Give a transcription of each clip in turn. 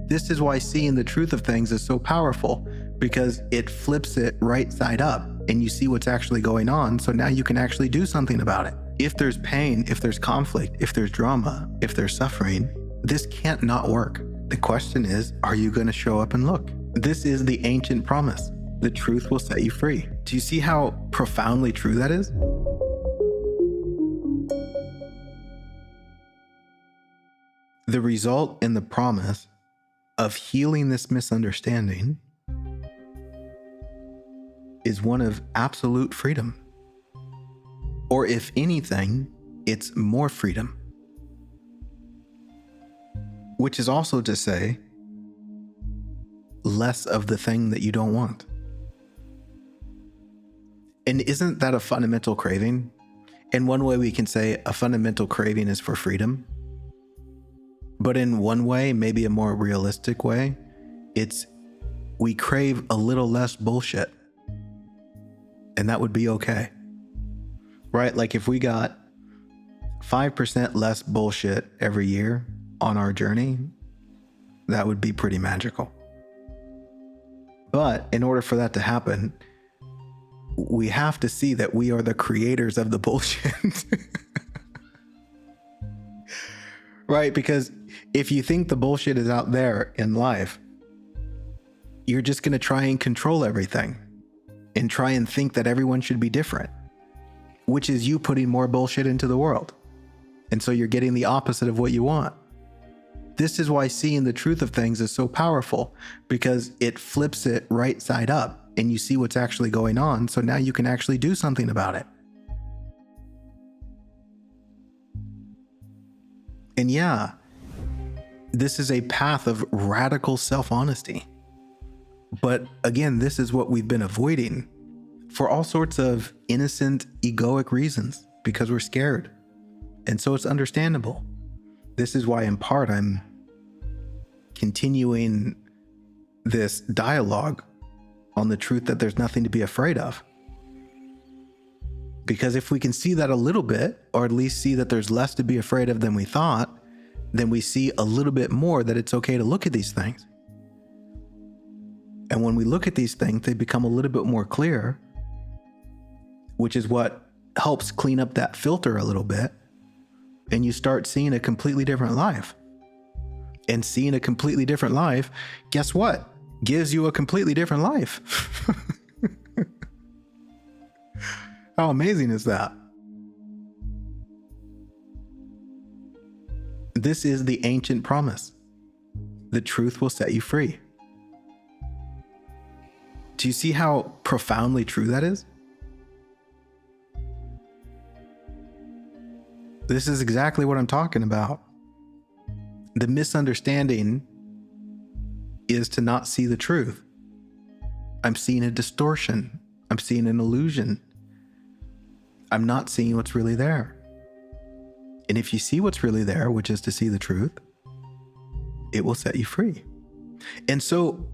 This is why seeing the truth of things is so powerful, because it flips it right side up and you see what's actually going on. So now you can actually do something about it. If there's pain, if there's conflict, if there's drama, if there's suffering, this can't not work. The question is, are you going to show up and look? This is the ancient promise. The truth will set you free. Do you see how profoundly true that is? The result in the promise of healing this misunderstanding is one of absolute freedom. Or if anything, it's more freedom. Which is also to say, less of the thing that you don't want. And isn't that a fundamental craving? In one way, we can say a fundamental craving is for freedom. But in one way, maybe a more realistic way, it's we crave a little less bullshit. And that would be okay. Right? Like if we got 5% less bullshit every year on our journey, that would be pretty magical. But in order for that to happen, we have to see that we are the creators of the bullshit. Right? Because if you think the bullshit is out there in life, you're just going to try and control everything and try and think that everyone should be different, which is you putting more bullshit into the world. And so you're getting the opposite of what you want. This is why seeing the truth of things is so powerful, because it flips it right side up and you see what's actually going on. So now you can actually do something about it. And yeah, this is a path of radical self-honesty. But again, this is what we've been avoiding for all sorts of innocent, egoic reasons, because we're scared. And so it's understandable. This is why in part I'm continuing this dialogue on the truth that there's nothing to be afraid of. Because if we can see that a little bit, or at least see that there's less to be afraid of than we thought, then we see a little bit more that it's okay to look at these things. And when we look at these things, they become a little bit more clear, which is what helps clean up that filter a little bit. And you start seeing a completely different life. And seeing a completely different life, guess what? Gives you a completely different life. How amazing is that? This is the ancient promise. The truth will set you free. Do you see how profoundly true that is? This is exactly what I'm talking about. The misunderstanding is to not see the truth. I'm seeing a distortion. I'm seeing an illusion. I'm not seeing what's really there. And if you see what's really there, which is to see the truth, it will set you free. And so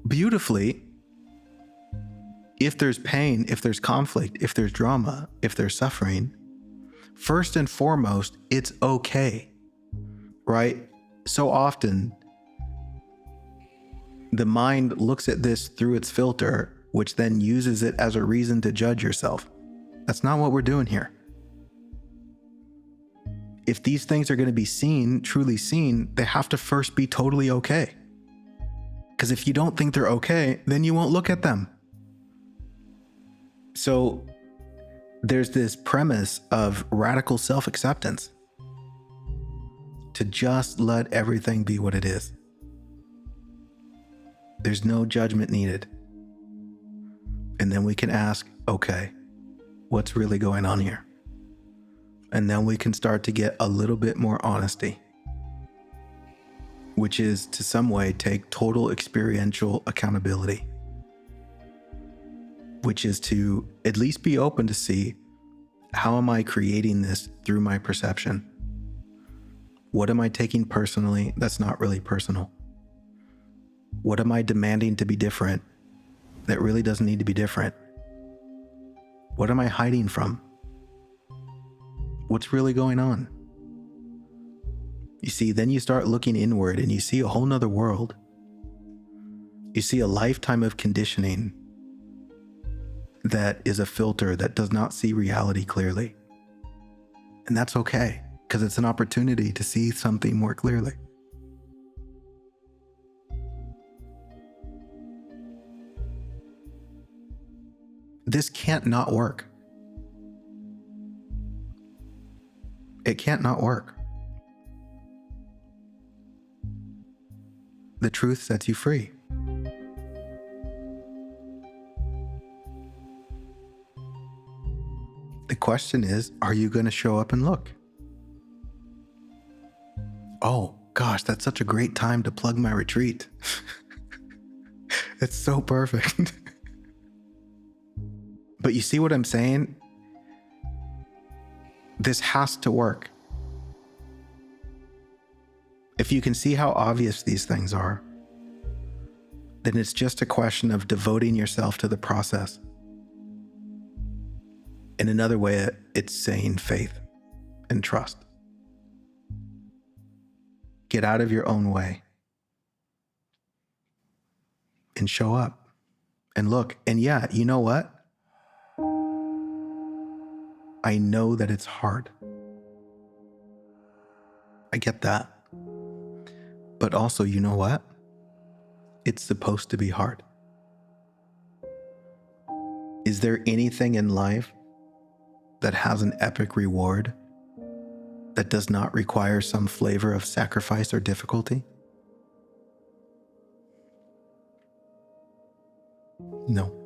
beautifully, if there's pain, if there's conflict, if there's drama, if there's suffering, first and foremost, it's okay, right? So often, the mind looks at this through its filter, which then uses it as a reason to judge yourself. That's not what we're doing here. If these things are going to be seen, truly seen, they have to first be totally okay. Because if you don't think they're okay, then you won't look at them. So there's this premise of radical self-acceptance, to just let everything be what it is. There's no judgment needed. And then we can ask, okay, what's really going on here? And then we can start to get a little bit more honesty, which is to some way take total experiential accountability, which is to at least be open to see, how am I creating this through my perception? What am I taking personally that's not really personal? What am I demanding to be different that really doesn't need to be different? What am I hiding from? What's really going on? You see, then you start looking inward and you see a whole nother world. You see a lifetime of conditioning that is a filter that does not see reality clearly. And that's okay, because it's an opportunity to see something more clearly. This can't not work. It can't not work. The truth sets you free. The question is, are you going to show up and look? Oh gosh, that's such a great time to plug my retreat. It's so perfect. But you see what I'm saying? This has to work. If you can see how obvious these things are, then it's just a question of devoting yourself to the process. In another way, it's saying faith and trust. Get out of your own way and show up and look. And yeah, you know what? I know that it's hard. I get that. But also, you know what? It's supposed to be hard. Is there anything in life that has an epic reward that does not require some flavor of sacrifice or difficulty? No.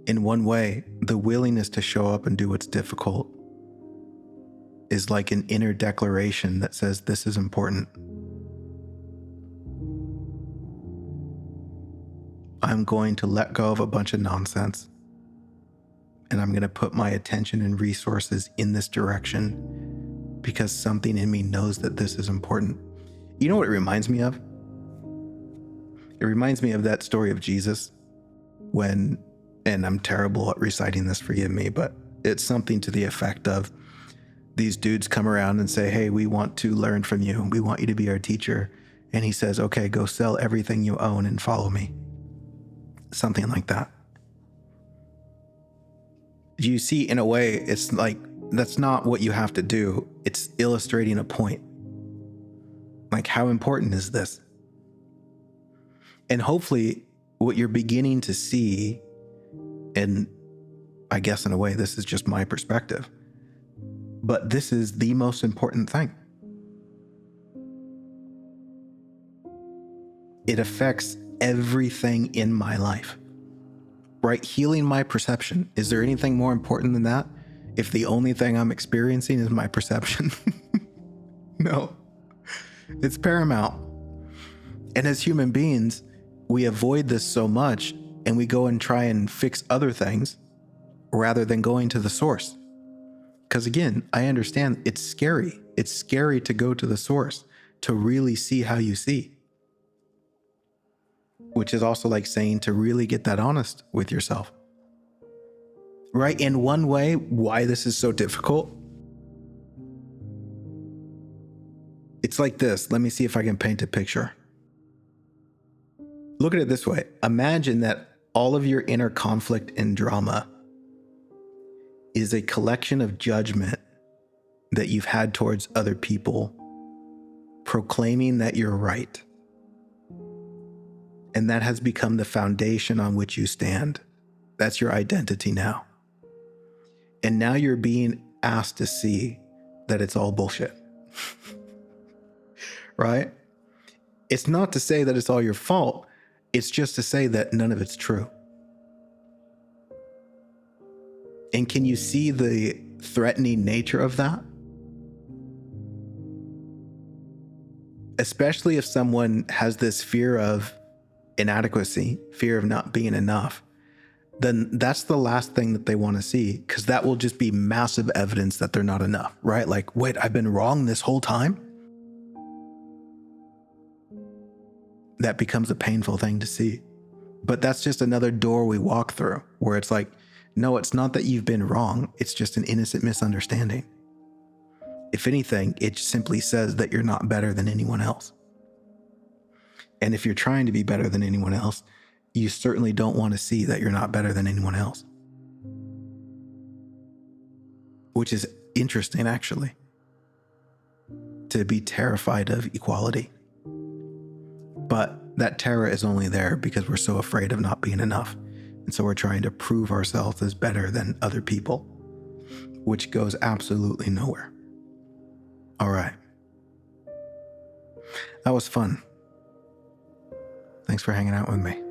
In one way, the willingness to show up and do what's difficult is like an inner declaration that says, this is important. I'm going to let go of a bunch of nonsense, and I'm going to put my attention and resources in this direction because something in me knows that this is important. You know what it reminds me of? It reminds me of that story of Jesus when, and I'm terrible at reciting this, forgive me, but it's something to the effect of, these dudes come around and say, hey, we want to learn from you. We want you to be our teacher. And he says, okay, go sell everything you own and follow me. Something like that. You see, in a way, it's like, that's not what you have to do. It's illustrating a point. Like, how important is this? And hopefully what you're beginning to see, and I guess in a way, this is just my perspective, but this is the most important thing. It affects everything in my life, right? Healing my perception. Is there anything more important than that? If the only thing I'm experiencing is my perception? No, it's paramount. And as human beings, we avoid this so much and we go and try and fix other things rather than going to the source. Because again, I understand it's scary. It's scary to go to the source, to really see how you see. Which is also like saying to really get that honest with yourself. Right? In one way, why this is so difficult, it's like this. Let me see if I can paint a picture. Look at it this way. Imagine that all of your inner conflict and drama is a collection of judgment that you've had towards other people, proclaiming that you're right. And that has become the foundation on which you stand. That's your identity now. And now you're being asked to see that it's all bullshit. Right? It's not to say that it's all your fault. It's just to say that none of it's true. And can you see the threatening nature of that? Especially if someone has this fear of inadequacy, fear of not being enough, then that's the last thing that they want to see, because that will just be massive evidence that they're not enough, right? Like, wait, I've been wrong this whole time? That becomes a painful thing to see. But that's just another door we walk through, where it's like, no, it's not that you've been wrong. It's just an innocent misunderstanding. If anything, it simply says that you're not better than anyone else. And if you're trying to be better than anyone else, you certainly don't want to see that you're not better than anyone else. Which is interesting, actually, to be terrified of equality. But that terror is only there because we're so afraid of not being enough. And so we're trying to prove ourselves as better than other people, which goes absolutely nowhere. All right. That was fun. Thanks for hanging out with me.